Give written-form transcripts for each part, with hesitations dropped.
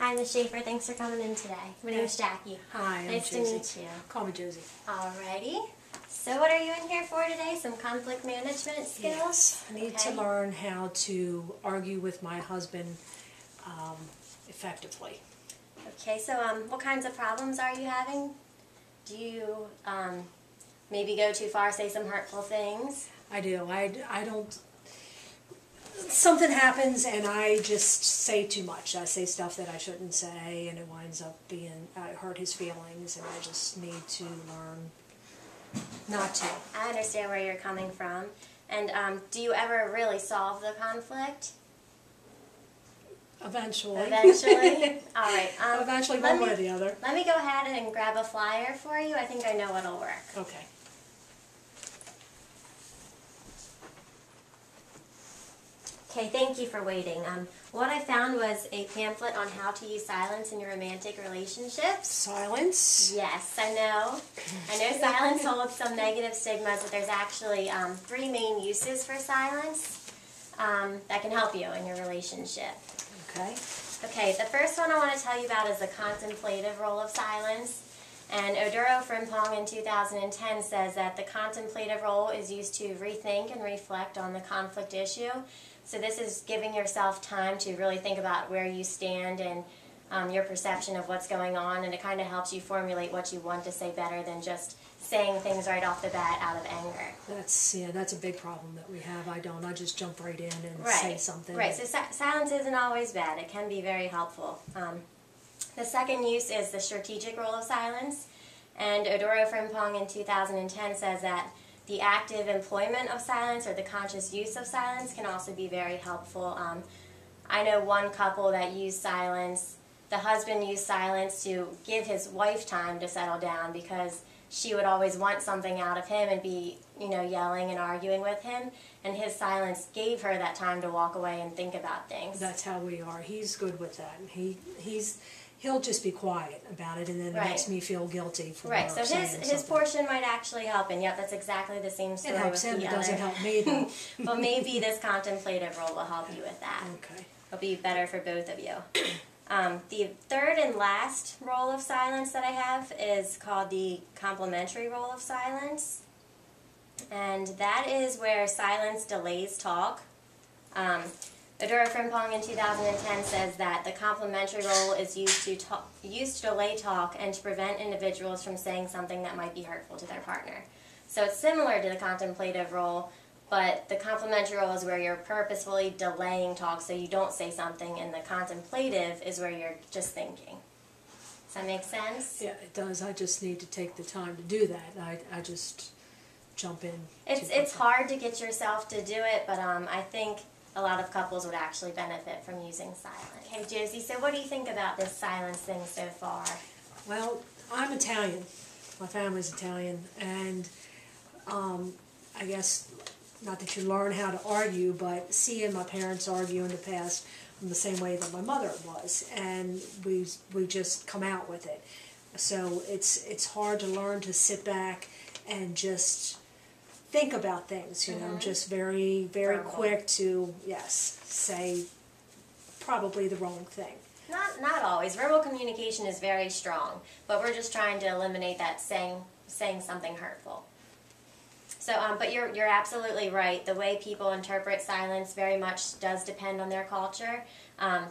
Hi, Ms. Schaeffer. Thanks for coming in today. My name is Jackie. Hi, I'm nice Josie. to meet you. Call me Josie. Alrighty. So what are you in here for today? Some conflict management skills? Yes, I need to learn how to argue with my husband effectively. Okay, so what kinds of problems are you having? Do you maybe go too far, say some hurtful things? I do. I don't... Something happens and I just say too much. I say stuff that I shouldn't say and it winds up being... I hurt his feelings and I just need to learn not to. I understand where you're coming from. And do you ever really solve the conflict? Eventually. Eventually? All right. Eventually, one way or the other. Let me go ahead and grab a flyer for you. I think I know what'll work. Okay. Okay, thank you for waiting. What I found was a pamphlet on how to use silence in your romantic relationships. Silence? Yes, I know. I know silence holds some negative stigmas, but there's actually 3 main uses for silence that can help you in your relationship. Okay. Okay, the first one I want to tell you about is the contemplative role of silence. And Oduro Frimpong in 2010 says that the contemplative role is used to rethink and reflect on the conflict issue. So this is giving yourself time to really think about where you stand and your perception of what's going on, and it kind of helps you formulate what you want to say better than just saying things right off the bat out of anger. That's a big problem that we have. I just jump right in and say something. Right, so silence isn't always bad. It can be very helpful. The second use is the strategic role of silence, and Oduro Frimpong in 2010 says that the active employment of silence or the conscious use of silence can also be very helpful. I know one couple that used silence. The husband used silence to give his wife time to settle down because she would always want something out of him and be, yelling and arguing with him. And his silence gave her that time to walk away and think about things. That's how we are. He's good with that. He'll just be quiet about it, and then it makes me feel guilty for so his portion might actually help, and yep, that's exactly the same story. It helps him. It doesn't help me though. Well, maybe this contemplative role will help you with that. Okay. It'll be better for both of you. The third and last role of silence that I have is called the complementary role of silence, and that is where silence delays talk. Oduro Frimpong in 2010 says that the complementary role is used to delay talk and to prevent individuals from saying something that might be hurtful to their partner. So it's similar to the contemplative role, but the complementary role is where you're purposefully delaying talk so you don't say something, and the contemplative is where you're just thinking. Does that make sense? Yeah, it does. I just need to take the time to do that. I just jump in. It's hard to get yourself to do it, but I think a lot of couples would actually benefit from using silence. Okay, Josie, so what do you think about this silence thing so far? Well, I'm Italian. My family's Italian, and I guess, not that you learn how to argue, but seeing my parents argue in the past in the same way that my mother was, and we just come out with it. So it's hard to learn to sit back and just think about things, just very, very quick to, say probably the wrong thing. Not always. Verbal communication is very strong, but we're just trying to eliminate that saying something hurtful. So, but you're absolutely right. The way people interpret silence very much does depend on their culture.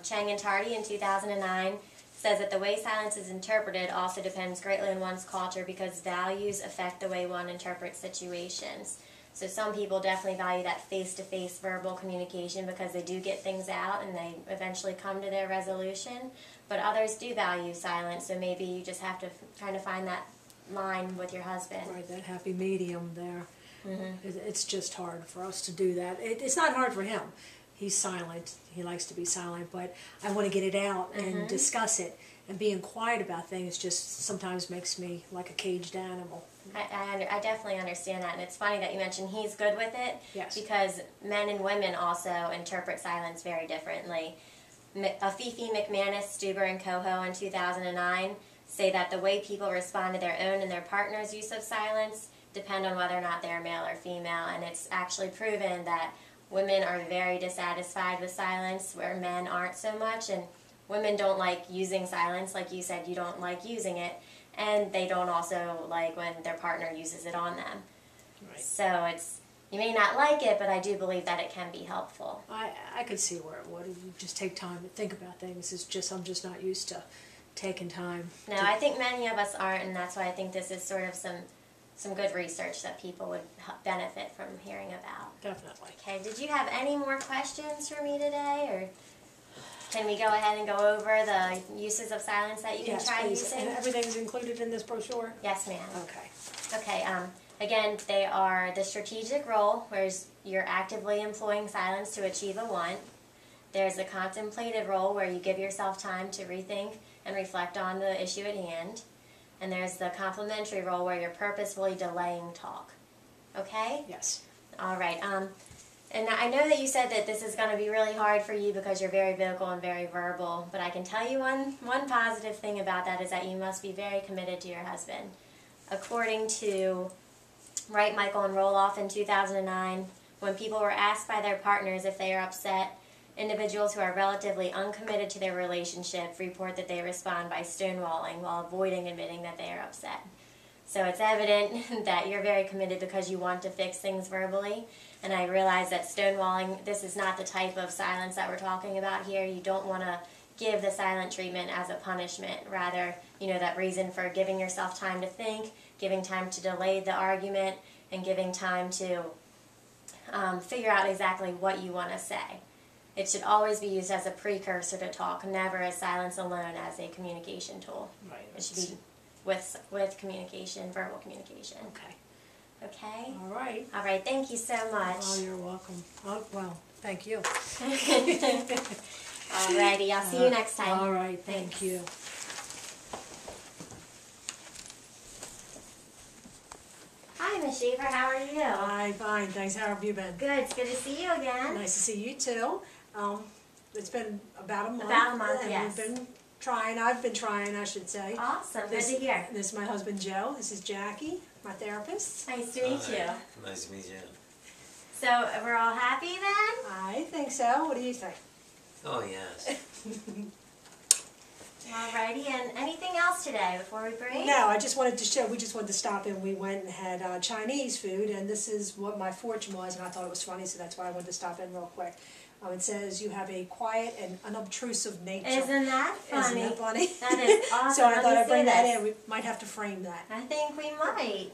Chang and Tardy in 2009 says that the way silence is interpreted also depends greatly on one's culture because values affect the way one interprets situations. So some people definitely value that face-to-face verbal communication because they do get things out and they eventually come to their resolution. But others do value silence, so maybe you just have to kind of find that line with your husband. Right, that happy medium there. It's just hard for us to do that. It's not hard for him. He's silent. He likes to be silent, but I want to get it out and discuss it. And being quiet about things just sometimes makes me like a caged animal. I definitely understand that, and it's funny that you mentioned he's good with it. Yes. Because men and women also interpret silence very differently. Fifi McManus, Stuber, and Coho in 2009 say that the way people respond to their own and their partner's use of silence depend on whether or not they're male or female, and it's actually proven that women are very dissatisfied with silence where men aren't so much, and women don't like using silence, like you said, you don't like using it, and they don't also like when their partner uses it on them. Right. So you may not like it, but I do believe that it can be helpful. I could see where it would. If you just take time to think about things. I'm just not used to taking time. No, I think many of us aren't, and that's why I think this is sort of some good research that people would benefit from hearing about. Definitely. Okay, did you have any more questions for me today, or can we go ahead and go over the uses of silence that you can try please. using? And everything's included in this brochure? Yes, ma'am. Okay. Okay, again, they are the strategic role, where you're actively employing silence to achieve a want. There's the contemplative role, where you give yourself time to rethink and reflect on the issue at hand. And there's the complementary role, where you're purposefully delaying talk. Okay? Yes. All right. And I know that you said that this is going to be really hard for you because you're very vocal and very verbal, but I can tell you one positive thing about that is that you must be very committed to your husband. According to Wright, Michael, and Roloff in 2009, when people were asked by their partners if they are upset, individuals who are relatively uncommitted to their relationship report that they respond by stonewalling while avoiding admitting that they are upset. So it's evident that you're very committed because you want to fix things verbally. And I realize that stonewalling, this is not the type of silence that we're talking about here. You don't want to give the silent treatment as a punishment. Rather, that reason for giving yourself time to think, giving time to delay the argument, and giving time to figure out exactly what you want to say. It should always be used as a precursor to talk, never as silence alone as a communication tool. Right. It should be with communication, verbal communication. Okay. Okay? All right. All right, thank you so much. Oh, you're welcome. Oh, well, thank you. Alrighty, I'll see you next time. All right, thank you. Hi, Miss Schaeffer, how are you? Hi, fine, thanks. How have you been? Good, it's good to see you again. Nice to see you too. It's been about a month. About a month, and yes. We've been trying. I've been trying, I should say. Awesome, good to hear. This is my husband Joe. This is Jackie, my therapist. Nice to meet you. Nice to meet you. So, we're all happy then? I think so. What do you think? Oh, yes. Alrighty, and anything else today before we break? No, I just wanted to show, we just wanted to stop in. We went and had Chinese food, and this is what my fortune was, and I thought it was funny, so that's why I wanted to stop in real quick. It says you have a quiet and unobtrusive nature. Isn't that funny? Isn't that funny? That is awesome. So I thought I'd bring that this. in. We might have to frame that. I think we might.